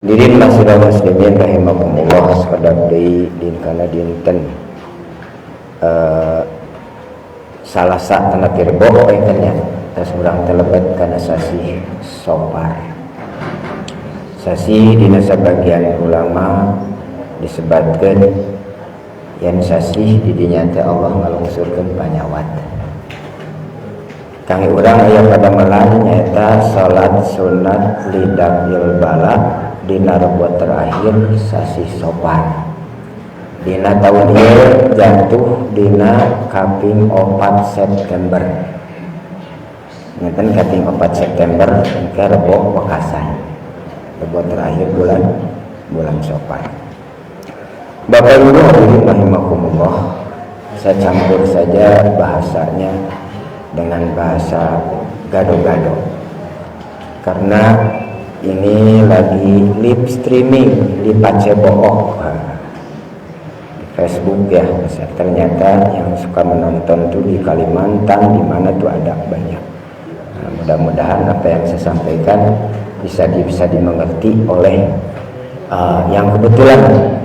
Dirin masyarakat muslimin rahimakumullah sekadar deui din kana dinten salah satana tirbo nya tas urang telebet kana sasi Sopar. Sasi dina sabagian ulama disebatkeun yen sasi di dinya teh Allah ngalungsurkeun panyawat. Kang urang aya pada melan nyaeta salat sunat lidafil bala dina rebo terakhir sasi Sopar. Dina tahun ieu jatuh dina kaping 4 September. Ngeten kaping 4 September ke rebo wekasan. Rebo terakhir bulan Sopar. Bapak Ibu hadirin rahimakumullah, saya campur saja bahasanya dengan bahasa gado-gado. Karena ini lagi live streaming di Pacebook Facebook ya. Ternyata yang suka menonton tuh di Kalimantan, di mana tuh ada banyak. Nah, mudah-mudahan apa yang saya sampaikan bisa dimengerti oleh yang kebetulan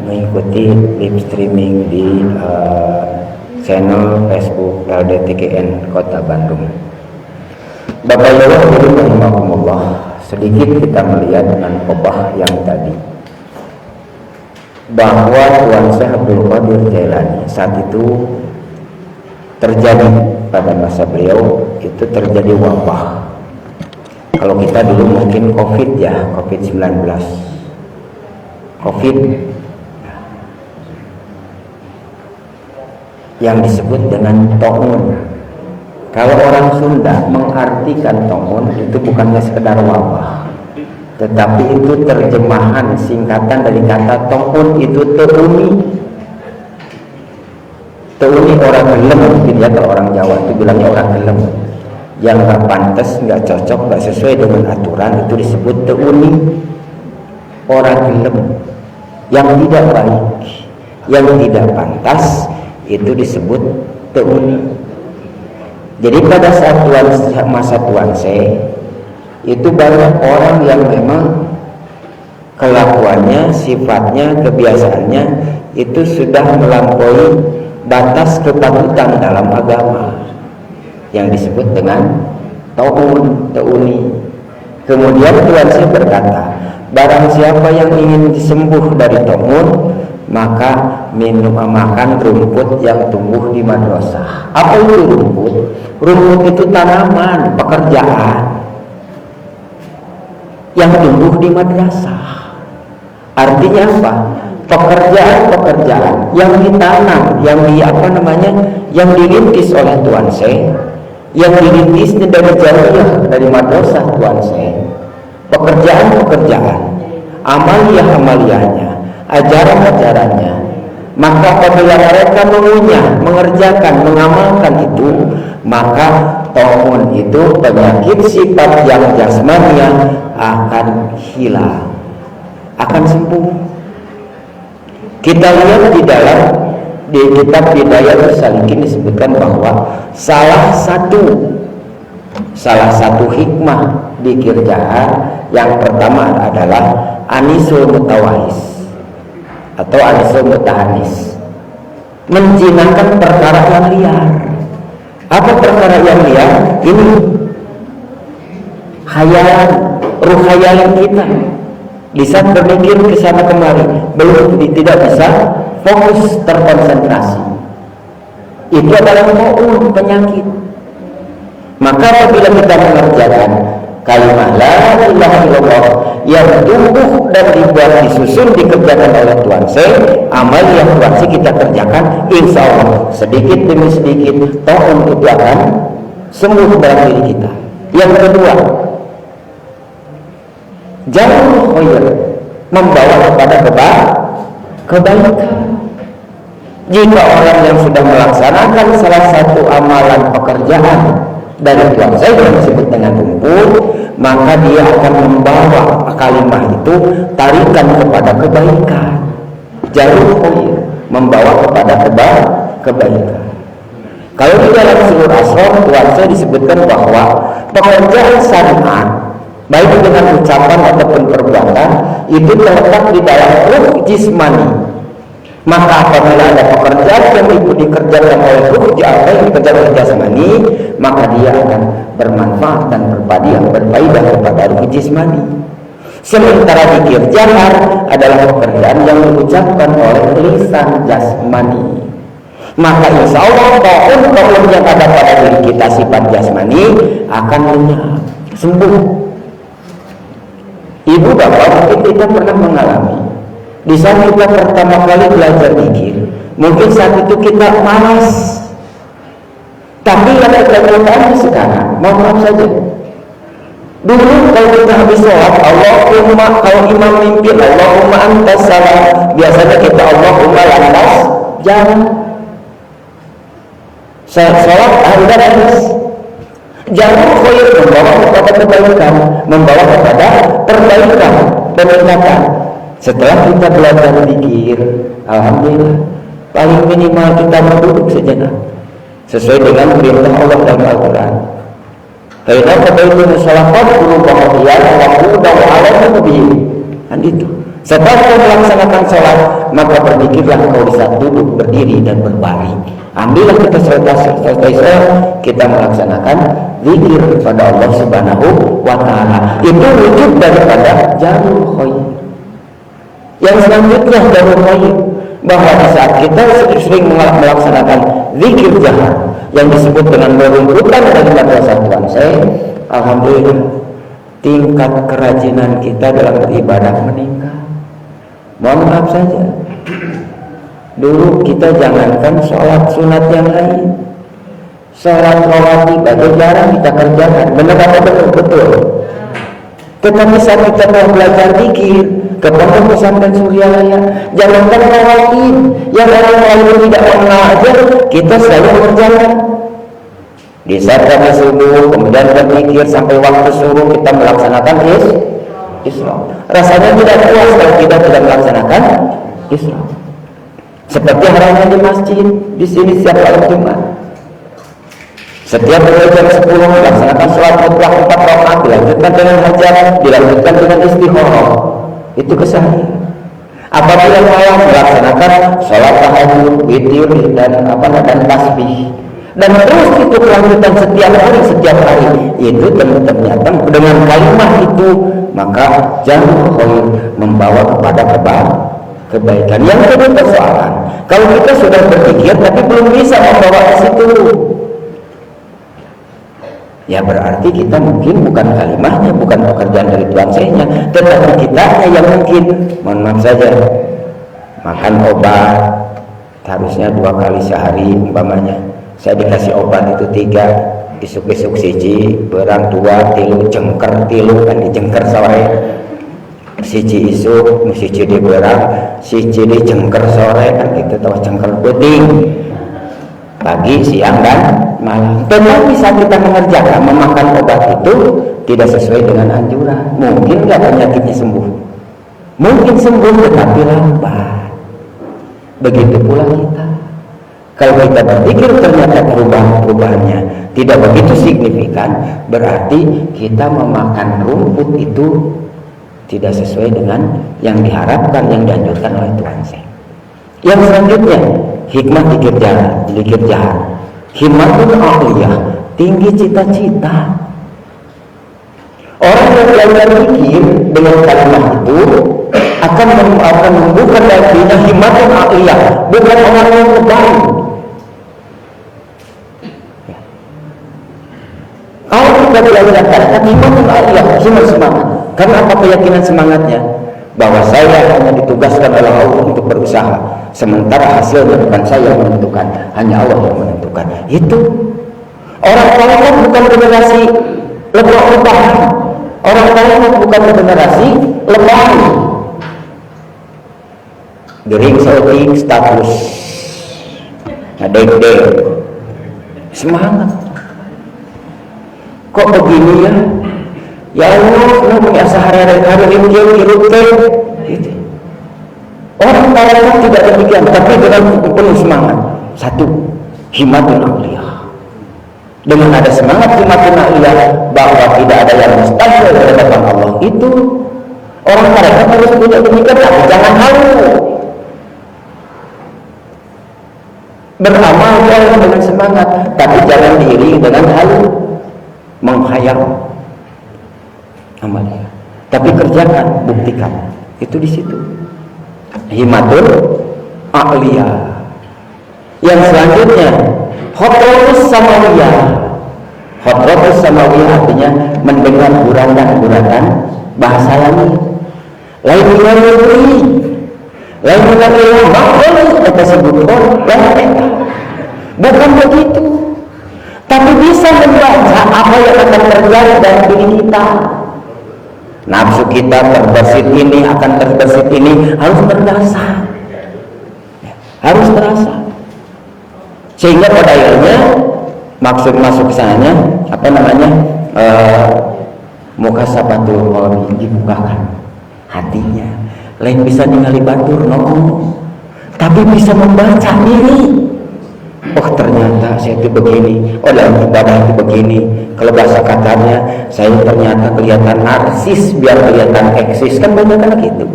mengikuti live streaming di channel Facebook LDTKN Kota Bandung. Bapak Ibu hadirin rahimakumullah, sedikit kita melihat dengan khotbah yang tadi bahwa Tuan Syekh Abdul Qadir Jailani saat itu terjadi pada masa beliau itu terjadi wabah. Kalau kita dulu mungkin COVID-19 COVID yang disebut dengan to'un. Kalau orang Sunda mengartikan to'un itu bukannya sekedar wabah, tetapi itu terjemahan singkatan dari kata to'un, itu teuni. Teuni orang gelem, mungkin ya, kalau orang Jawa itu bilangnya orang gelem. Yang gak pantas, gak cocok, gak sesuai dengan aturan itu disebut teuni. Orang gelem yang tidak baik, yang tidak pantas itu disebut teuni. Jadi pada saat masa Tuan Syekh itu banyak orang yang memang kelakuannya, sifatnya, kebiasaannya itu sudah melampaui batas kepatutan dalam agama yang disebut dengan teuni. Kemudian Tuan Syekh berkata, barang siapa yang ingin disembuh dari to'un, maka makan rumput yang tumbuh di madrasah. Apa itu rumput? Rumput itu tanaman, pekerjaan yang tumbuh di madrasah. Artinya apa? Pekerjaan-pekerjaan yang ditanam, yang dirintis oleh Tuan Syekh, yang dirintis dari jauh dari madrasah Tuan Syekh. Pekerjaan-pekerjaan, amaliyah-amaliyahnya, ajaran-ajarannya, maka apabila mereka mengerjakan, mengamalkan itu, maka to'un itu penyakit sifat yang jasmania akan hilang, akan sembuh. Kita lihat di kitab Bidayah Salikin disebutkan bahwa salah satu hikmah di kerjaan yang pertama adalah anisul mutawahis atau anisul mutahanis, menjinakkan perkara yang liar. Apa perkara yang liar? Ini khayalan, ruh khayalan kita di saat berpikir ke sana kemari, tidak bisa fokus terkonsentrasi. Itu adalah to'un, penyakit. Maka apabila kita mengerjakan kalimat la ilaha illallah yang tumbuh dan disusun dikerjakan oleh Tuan Syekh, amal yang Tuan Syekh kita kerjakan, insya Allah sedikit demi sedikit to'un itu akan sembuh dalam diri kita. Yang kedua, jalur khair, membawa kepada kebaikan. Jika orang yang sudah melaksanakan salah satu amalan pekerjaan dari Tuan Syekh yang disebut dengan rumput, maka dia akan membawa kalimat itu tarikan kepada kebaikan. Jalur khair, membawa kepada kebaikan. Kalau di dalam Surah Asrar Tuan Syekh disebutkan bahwa pekerjaan syariat baik dengan ucapan ataupun perbuatan, itu terletak di dalam ruh jismani. Maka apabila ada pekerjaan yang dikerjakan oleh ruh apa yang dikerjakan oleh jasmani, maka dia akan bermanfaat dan berfaedah kepada ruh jismani. Sementara zikir jahar adalah pekerjaan yang diucapkan oleh lisan jasmani. Maka insya Allah kaum yang ada pada diri kita sifat jasmani akan sembuh. Ibu bapak, mungkin kita pernah mengalami di saat kita pertama kali belajar zikir, mungkin saat itu kita malas. Tapi yang kita lakukan sekarang, maaf saja. Dulu kalau kita habis sholat, Allahumma, kalau imam mimpin, Allahumma antas salam, biasanya kita Allahumma lantas jalan. Sholat anda habis, jangan khair, membawa kepada kebaikan, membawa kepada perbaikan, peningkatan. Setelah kita belajar zikir, alhamdulillah, paling minimal kita duduk sejenak sesuai dengan perintah Allah dalam Al-Quran. Karena kebaikan salafat guru bahagian waktu dan alam lebih. Dan itu. Setelah kau melaksanakan sholat, maka berzikirlah kau bisa duduk, berdiri dan berbaring. Ambillah kita selesai sholat, kita melaksanakan zikir kepada Allah Subhanahu wa Ta'ala. Itu wujud daripada jarul khair. Yang selanjutnya jarul khair, bahwa di saat kita sering melaksanakan zikir jahar yang disebut dengan beruntutan dari madrasah Tuan saya, alhamdulillah tingkat kerajinan kita dalam beribadah meningkat. Mohon maaf saja, dulu kita jangankan sholat sunat yang lain, sholat rawatib aja jarang kita kerjakan. Benar apa betul? Tetapi saat kita mau belajar zikir ke pondok pesantren Suryalaya, jangankan rawatib yang orang lain tidak mengenal aja, kita selalu mengerjakan. Di saat kami subuh, kemudian berzikir sampai waktu subuh, kita melaksanakan Isra. Rasanya tidak puas kalau kita tidak melaksanakan Isra. Seperti halnya di masjid, di sini setiap malam Jumat. Setiap jam 10 melaksanakan sholat mutlak 4 rakaat, dilanjutkan dengan hajat, dilanjutkan dengan istikharah. Itu keseharian. Apabila malam melaksanakan sholat tahajud, witir dan tasbih. Dan terus itu kelanjutan setiap hari. Itu ternyata dengan kalimat itu maka jarul khair membawa kepada kebaikan. Yang kedua persoalan, kalau kita sudah berzikir tapi belum bisa membawa ke situ, ya berarti kita mungkin bukan kalimatnya, bukan pekerjaan dari Tuhan saya, tetapi kitanya yang mungkin, mohon maaf saja, makan obat harusnya 2 kali sehari umpamanya. Saya dikasih obat itu 3, isuk-isuk siji, berang 2, tilu, jengker tilu, kan dijengker sore, siji isuk, siji di berang, siji di jengker sore, kan gitu, tahu jengker putih, pagi, siang dan malam. Tetapi saat kita mengerjakan memakan obat itu tidak sesuai dengan anjuran, mungkin nggak penyakitnya sembuh, mungkin sembuh tetapi lambat. Begitu pula kita. Kalau kita berpikir ternyata perubahannya tidak begitu signifikan, berarti kita memakan rumput itu tidak sesuai dengan yang diharapkan, yang dianjurkan oleh Tuhan saya. Yang selanjutnya, hikmah zikir jahar. Himmatun aliyah, tinggi cita-cita. Orang yang belajar zikir dengan kalimat itu akan membuka dirinya himmatun aliyah, bukan orang yang lebay. Kalau kita belajar kalimat himmatun aliyah, semangat. Karena apa keyakinan semangatnya? Bahwa saya hanya ditugaskan oleh Allah untuk berusaha, sementara hasilnya bukan saya yang menentukan, hanya Allah yang menentukan. Itu orang kaya bukan generasi lebah-lebahan, orang kaya bukan generasi lebah, gering sautik status, dek semangat. Kok begini ya? Ya Allah, punya sehari-hari hidup gitu. Orang kaya tidak demikian, tapi dengan penuh semangat. Satu, himmatun aliyah. Dengan ada semangat himmatun aliyah, bahwa tidak ada yang mustahil di hadapan itu orang mereka harus punya demikian, tapi jangan halu. Beramal boleh dengan semangat, tapi jangan diiringi dengan halu, menghayal amalnya. Tapi kerjakan, buktikan. Itu di situ. Himatul a'liya. Yang selanjutnya, khotrotus samawiyah. Khotrotus samawiyah artinya mendengar guratan-guratan bahasa langit. Lain mengerti, lain mengerti makhluk atau sebutkan yang mereka. Bukan begitu, tapi bisa membaca apa yang akan terjadi dalam diri kita. Nafsu kita terbesit ini, akan terbesit ini, harus terasa, harus terasa. Sehingga pada akhirnya maksud masuk sananya apa namanya, mukasabatul qalbi, dibukakan hatinya. Lain bisa ningali batur, tapi bisa membaca diri. Oh ternyata saya itu begini, oh dalam ibadah itu begini. Kalau bahasa katanya, saya ternyata kelihatan narsis biar kelihatan eksis, kan banyak kan gitu.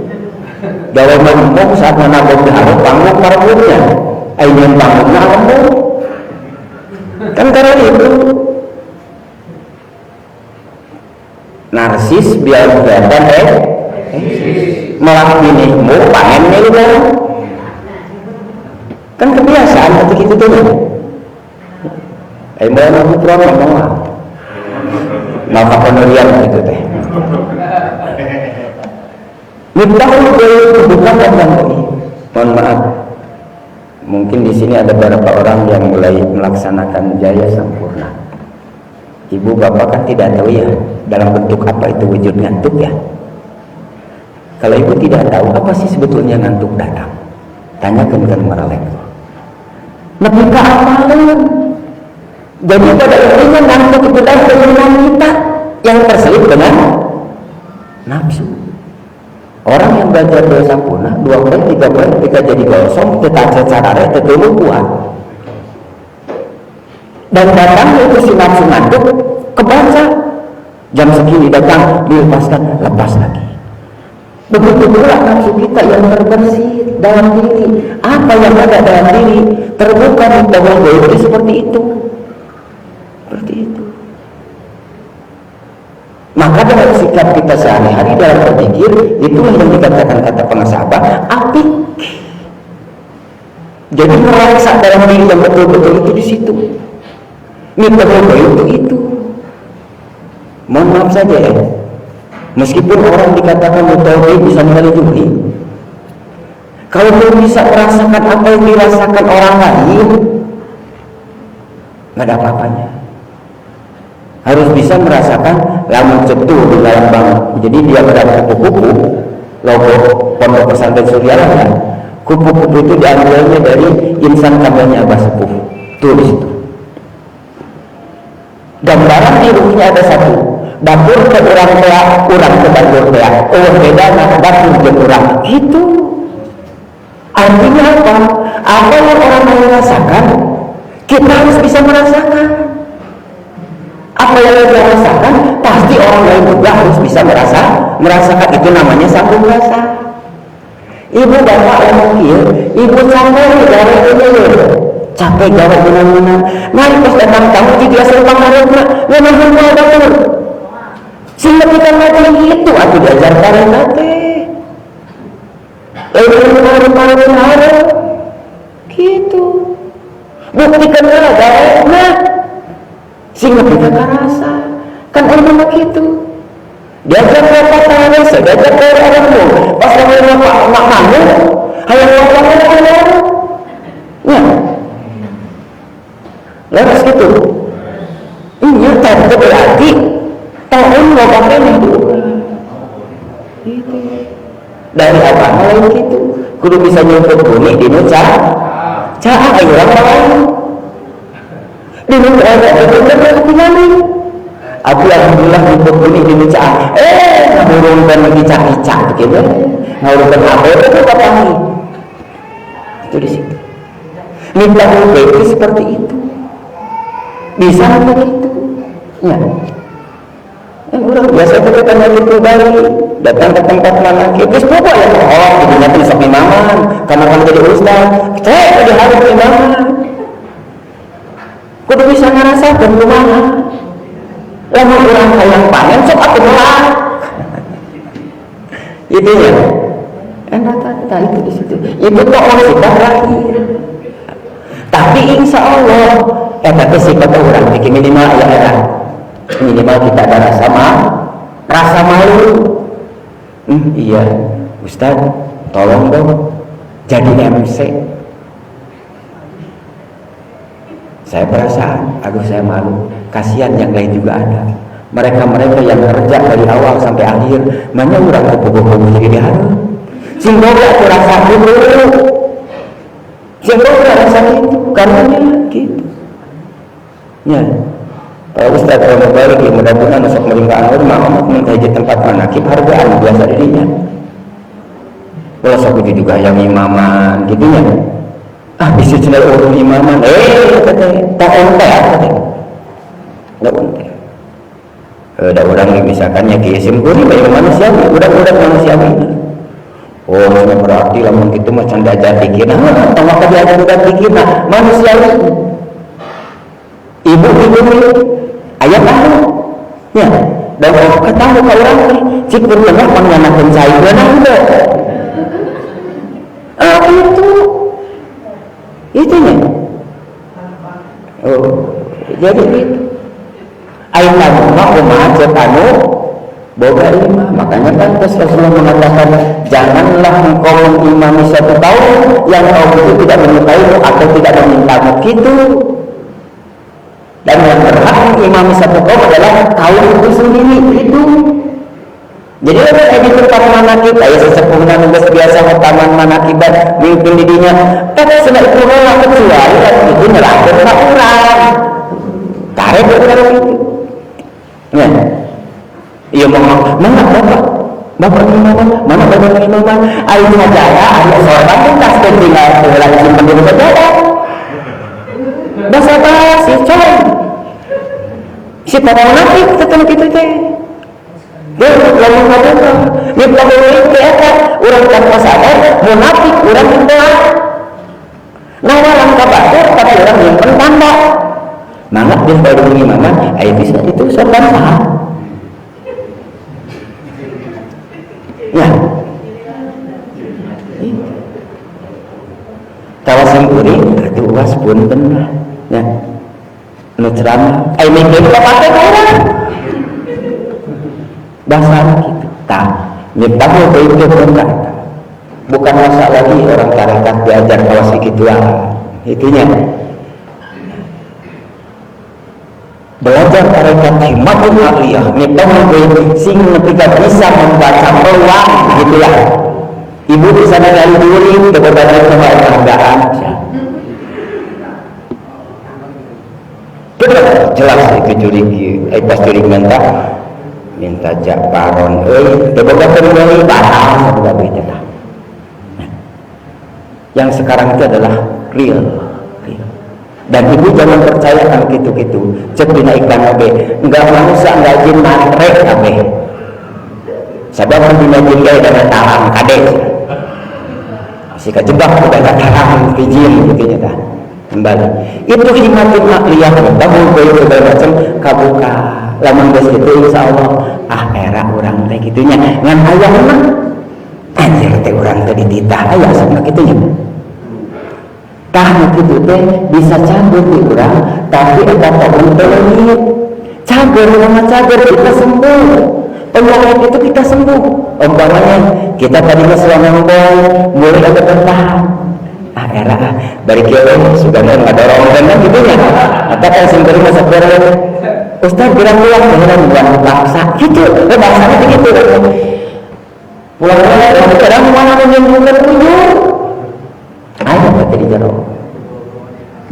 Dalam mangkok saat menabung harus panggung marbutnya, ayun panggung nabung. Kan karena itu narsis biar kelihatan eksis, malah binimu pengen nih kan kebiasaan ketika itu tuh. Mau aku promo mau penurian gitu teh. Miftahul ghaib bukan tentang ini. Mohon maaf, mungkin di sini ada beberapa orang yang mulai melaksanakan jaya sempurna. Ibu bapak kan tidak tahu ya dalam bentuk apa itu wujud ngantuk ya. Kalau ibu tidak tahu apa sih sebetulnya ngantuk datang, tanyakan ke Maralek. Lebih ke amalan. Jadi pada intinya ngantuk itu adalah keinginan kita yang terselip dengan nafsu. Orang yang belajar jaya sempurna 2 poin 3 poin ketika jadi gosong kita secara itu kuat. Dan datang itu si nafsu ngantuk kebaca jam segini datang dilepaskan, lepas lagi. Begitu pula nafsu kita yang terbersih dalam diri. Apa yang ada dalam diri terbuka di bawah diri seperti itu. Seperti itu. Maka dalam sikap kita sehari-hari dalam berpikir, itulah yang dikatakan kata pengasahabah, apik. Jadi merasa dalam diri yang betul-betul itu di situ. Miftahul itu. Mohon maaf saja ya. Meskipun orang dikatakan mutawakil bisa mengenali jumlah, kalau belum bisa merasakan apa yang dirasakan orang lain, nggak ada apa-apanya. Harus bisa merasakan lamun cetur di dalam bank. Jadi dia berada kupu-kupu, logo Pondok Pesantren Suryalah ya. Kupu-kupu itu diambilnya dari insan kabarnya Abah Sepuh. Tuh di situ. Gambaran di ruhnya ada satu. Dapur ke orang tua, kurang ke dapur tua. Oh beda nak dapur ke kurang. Itu artinya apa? Apa yang orang lain rasakan, kita harus bisa merasakan. Apa yang kita rasakan, pasti orang lain juga harus bisa merasakan. Itu namanya sambung rasa. Ibu bapak yang mungkin, ibu capek gawe ini, capek gawe menang-menang. Mari pas datang kamu jadi asal pangaruhnya, memang mau dapur. Sehingga kita ngaji itu aku diajarkan nanti. Kemarin gitu. Buktikan gara-gara sehingga kita rasa kan orang begitu. Diajar apa tangan saya, diajar dari orangmu. Pas kamu nak malu, hanya ngomong orang. Ya, laras gitu. Ini tentu berarti tahun mau pakai itu. Dari apa lain gitu. Kudu bisa nyumput bumi di nuca. Cah ayo orang lain. Di nuca ada betul lain. Aku alhamdulillah nyumput bumi di nuca. Ngurungkan lagi cak-cak begitu. Ngurungkan apa itu apa lagi? Itu di situ. Minta itu seperti itu. Bisa begitu. Ya. biasa kita tanya gitu Bali, datang ke tempat manakib, terus pokok ya, oh jadinya tuh sok imaman, karena kan jadi ustaz, saya udah harus imaman, kudu bisa ngerasakan kumaha, lamun orang hayang panen sok atuh melak, itu ya, rata-rata itu di situ, itu kok orang sifat lahir, tapi insya Allah, tapi sifat orang bikin minimal ya. Minimal kita ada rasa malu. Iya Ustaz, tolong dong jadi MC. Saya perasaan, aduh saya malu, kasihan yang lain juga ada. Mereka yang kerja dari awal sampai akhir, mana orang kupu-kupu jadi diharu. Sehingga aku rasa dulu, sehingga aku rasa gitu, karena gitu. Ya. Pak Ustaz kalau balik mudah-mudahan masuk melimpah rumah mengaji tempat manakib hargaan biasa dirinya. Kalau sok itu juga yang imaman gitu ya. Bisa cina urung imaman. Tak onte tak onte. Ada orang misalkan ya kisim kuri banyak manusiawi, udah manusiawi. Oh, berarti lamun gitu mah canda jadi pikir. Tama ka dia ada pikir manusiawi. Ibu ayah tahu ya, dan kalau ketahu ke orang cik bertengah menggunakan cair dan anda itu ya jadi itu ayat tahu umat cetanu boga lima, makanya kan Rasulullah mengatakan janganlah engkau mengimami satu tahun yang kau itu tidak menyukaimu atau tidak memintamu gitu. Dan yang berhak mengimami satu kaum adalah kaum itu sendiri itu. Jadi ada di tempat manakib, ya sesepuhnya nugas biasa ke taman manakibat mimpin didinya. Sudah itu orang kecuali itu nyerahkan ke orang. Tarik ke orang itu. Ya, iya mana bapak imaman, mana bapak imaman? Ayo saja, ayo sorban kita tinggal lagi simpan di rumah saja. Basa-basi coy si munafik tetap gitu teh dia lamun ngomong dia pegawai teh urang tanpa sadar munafik urang teh nawaran ka batur tapi urang yang pentanda mangga dia baru imaman aya bisa itu sorban sah ya kawasan kuring atuh was pun benar ya nu ceramah ai mikir pakai orang bahasa gitu tah nyetahu itu bukan masalah lagi orang tarekat diajar kawas gituan itunya belajar tarekat himatul aliyah nyetahu sing ketika bisa membaca peluang gitulah ibu bisa dari diri kebebasan kehargaan jelas itu curi pas curi minta jak paron coba kembali bahas yang sekarang itu adalah real dan ibu jangan percaya kan gitu-gitu cek dina iklan abe enggak manusia enggak jin mantrek abe sebab dina jin gaya dengan tahan kadek si kejebak udah tahan izin gitu ya kembali itu himatul makliyah bangun koyo segala macam kabuka lamun geus kitu insyaallah era urang teh kitunya ngan aya mah anjir teh urang teh dititah aya asapna kitu nya tah kitu teh bisa cager di urang tapi eta pohon teh leungit cager mah cager kita sembuh penyakit itu kita sembuh umpamanya kita tadi selama mulai ada bertahan era dari kira sudah ngadorong dan gitu ya katakan sendiri masa berlalu Ustaz bilang pulang beneran bukan paksa gitu bahasanya begitu pulang kadang mana menyembuhkan ujung ada jadi jero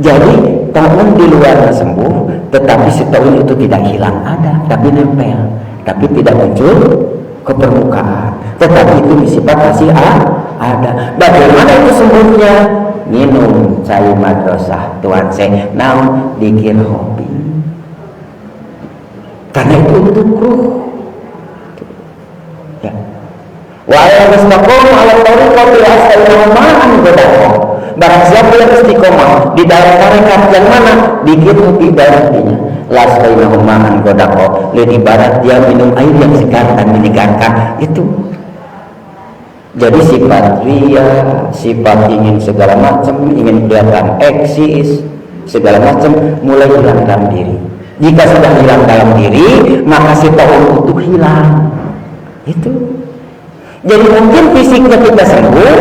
jadi tahun di luar sembuh tetapi setahun itu tidak hilang ada tapi nempel tapi tidak muncul ke permukaan tetapi itu disifat masih ada. Bagaimana itu sembuhnya? Minum cair madrasah tuan saya naon dikir hobi karena itu ruh Alladzina istaqamu 'ala tariqati la'asqainahum ma'an ghadaqa. Barang siapa yang istiqomah di dalam tarekat yang mana? Dikit ibaratnya. La'asqainahum ma'an ghadaqa. Lain ibarat dia minum air yang segar dan menyegarkan. Itu. Jadi sifat ria, sifat ingin segala macam, ingin kelihatan eksis, segala macam mulai hilang dalam diri. Jika sudah hilang dalam diri, maka sifat itu hilang. Itu. Jadi mungkin fisiknya kita sembuh,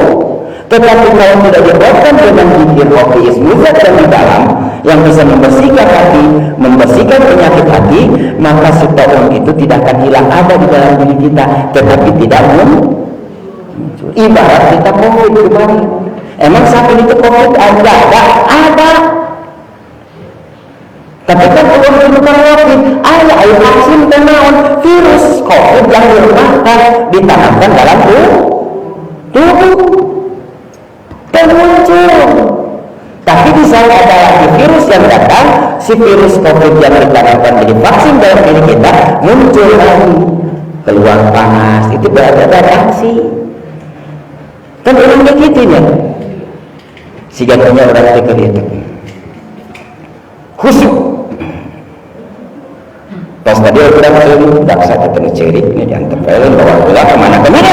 tetapi kalau tidak dikuatkan dengan zikir kopi ismuzat dan di dalam yang bisa membersihkan hati, membersihkan penyakit hati, maka sifat itu tidak akan hilang, ada di dalam diri kita, tetapi tidak muncul. Ibarat kita COVID kemarin. Emang sakit itu COVID ada. Tapi kan kalau itu bukan COVID, ada vaksin kenaon virus COVID yang dilemahkan ditanamkan dalam tubuh dan muncul. Tapi di sana ada lagi virus yang datang, si virus COVID yang ditanamkan dari vaksin dalam diri kita muncul lagi, keluar panas, itu berarti ada reaksi. Kan orang begitu ya. Sigapnya orang pikir itu khusyuk. Pas tadi orang ilmu daksa ketemu cerik ini diantepelin bawa bola kemana-kemana.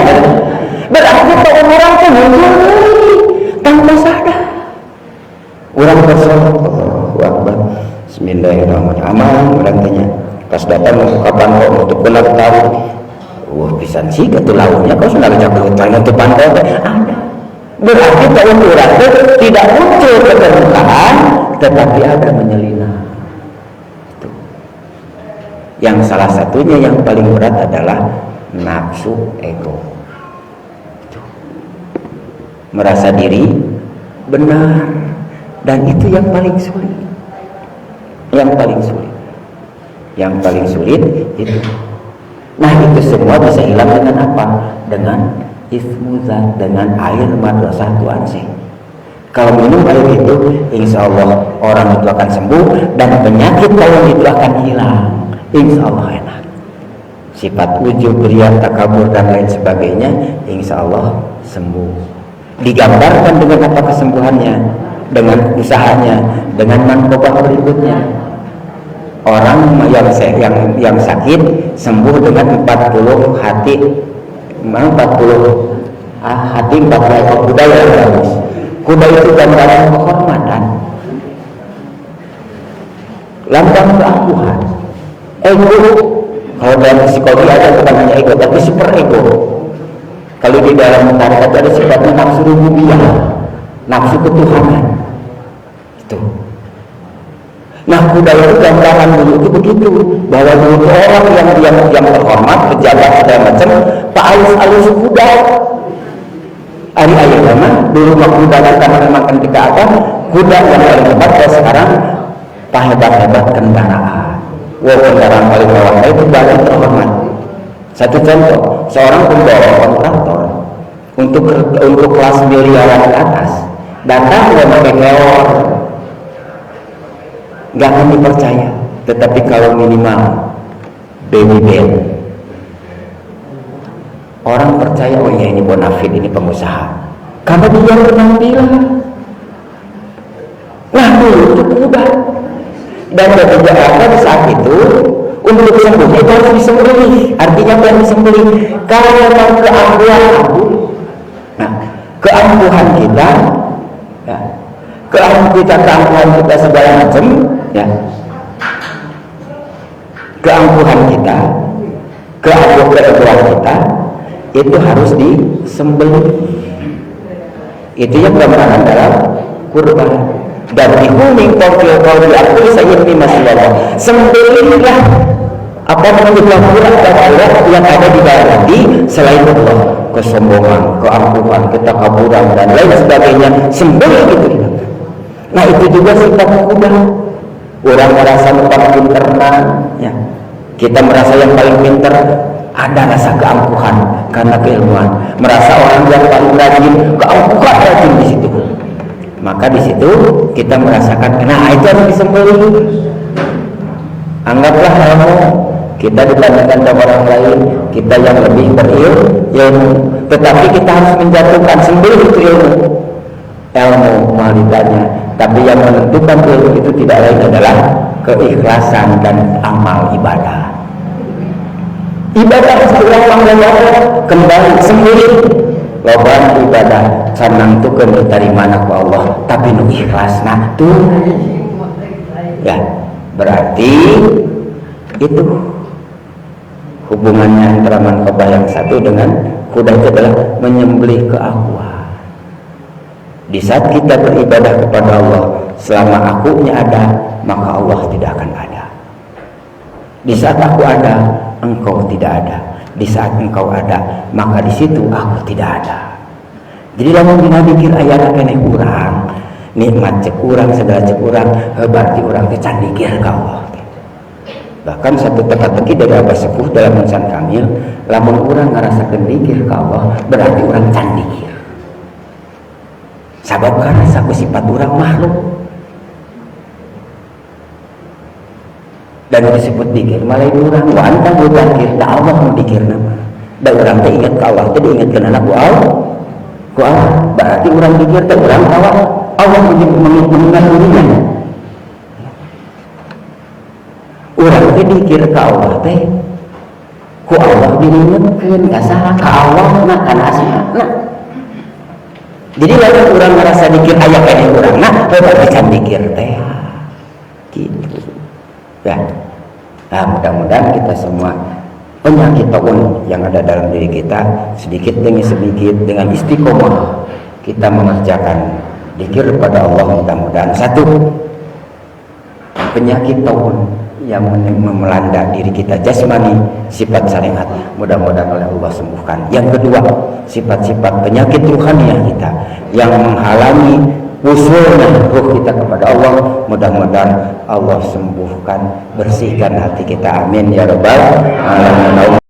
Berarti orang itu muncul tanpa sadar. Orang bersolat, Allahu Akbar, Bismillahirrahmanirrahim. Orang tanya, pas datang kapan kok untuk benar tahu? Wah, pisan sih ketu lautnya kau sudah ngajak hutan untuk pantai ada. Berarti tahun orang itu tidak muncul ke permukaan, tetapi ada menyelinap. Itu. Yang salah satunya yang paling berat adalah nafsu ego. Itu. Merasa diri benar, dan itu yang paling sulit. Yang paling sulit itu. Nah itu semua bisa hilang dengan apa? Dengan ismuzat, dengan air madrasah Tuhan sih. Kalau minum air itu, insya Allah orang itu akan sembuh dan penyakit tahun itu akan hilang. Insya Allah enak. Sifat ujub, riya, takabur dan lain sebagainya, insya Allah sembuh. Digambarkan dengan apa kesembuhannya? Dengan usahanya, dengan manfaat berikutnya. Orang yang sakit sembuh dengan 40 hati, 40 hati 40 ekor kuda yang bagus. Kuda itu gambaran kehormatan, lambang keangkuhan. Ego, kalau dalam psikologi ada bukan hanya ego, tapi super ego. Kalau di dalam tarekat ada sifatnya nafsu rububiyah, nafsu ketuhanan. Itu. Nah kuda itu gambaran dulu itu begitu, bahwa dulu orang yang terhormat, pejabat segala macam, Pak alus kuda. Hari ayat lama dulu kuda bukan makan kita apa, kuda yang paling hebat. Kalau sekarang Pak hebat kendaraan. Wah kendaraan paling bawah itu baru terhormat. Satu contoh, seorang pembawa kontraktor untuk kelas miliaran ke atas datang nggak pakai keor, nggak akan dipercaya. Tetapi kalau minimal baby band, orang percaya, oh ya ini bonafid, ini pengusaha, karena dia penampilan. Nah dulu itu berubah, dan berbeda apa di saat itu untuk sembuh itu harus disembelih. Artinya apa yang disembelih? Kalau memang keangkuhan kita, ya, keangkuhan kita segala macam, ya, keangkuhan kita, keegoan kita itu harus disembelih. Itu yang gambaran dalam kurban. Dan dihuming kafir kafir aku saya ini masih Allah. Sembelihlah apa namanya pura yang ada di dalam hati selain Allah, kesombongan, keangkuhan, ketakaburan dan lain sebagainya, sembelih itu. Nah itu juga sifat kuda. Orang merasa paling pintar, ya. Kita merasa yang paling pintar, ada rasa keangkuhan karena keilmuan. Merasa orang yang paling rajin, keangkuhan rajin di situ. Maka di situ kita merasakan, nah itu harus disembelih. Anggaplah kamu Kita ditanyakan ke orang lain, kita yang lebih berilmu, tetapi kita harus menjatuhkan sendiri itu ilmu mau ditanya. Tapi yang menentukan ilmu itu tidak lain adalah keikhlasan dan amal ibadah. Ibadah seorang yang kembali sendiri. Loban ibadah senang tuh kan diterima ku Allah, tapi nu ikhlasna tuh ya berarti itu hubungannya antara manqabah yang satu dengan kuda itu adalah menyembelih keakuan. Di saat kita beribadah kepada Allah, selama akunya ada, maka Allah tidak akan ada. Di saat aku ada, engkau tidak ada. Di saat engkau ada, maka di situ aku tidak ada. Jadi lamun dina dikir aya keneh urang, nikmat cek urang, segala cek urang, berarti urang teh can dikir ka Allah. Bahkan satu teka-teki dari Abah Sepuh dalam Insan Kamil, lamun urang ngarasakeun dikir ka Allah, berarti urang can dikir. Sabab karena saku sifat urang makhluk. Dan disebut dikir malah urang wa anta mudzakir ta Allah nu dikir nama da urang teh ingat ka Allah teh diingatkeun anak ku Allah berarti urang dikir teh urang ka Allah mengingat dirinya. Urang teh dikir ka Allah teh ku Allah diingatkeun ka saha ka Allah na kana asmana. Jadi lamun urang ngarasa dikir aya keneh urangna berarti can dikir teh gitu. Ya, nah, mudah-mudahan kita semua penyakit taun yang ada dalam diri kita sedikit demi sedikit dengan istiqomah kita mengerjakan dzikir kepada Allah. Mudah-mudahan satu penyakit taun yang melanda diri kita jasmani sifat syariat mudah-mudahan oleh Allah sembuhkan. Yang kedua sifat-sifat penyakit ruhaniah kita yang menghalangi usulnya ruh kita kepada Allah, mudah-mudahan Allah sembuhkan, bersihkan hati kita, amin ya rabbal alamin.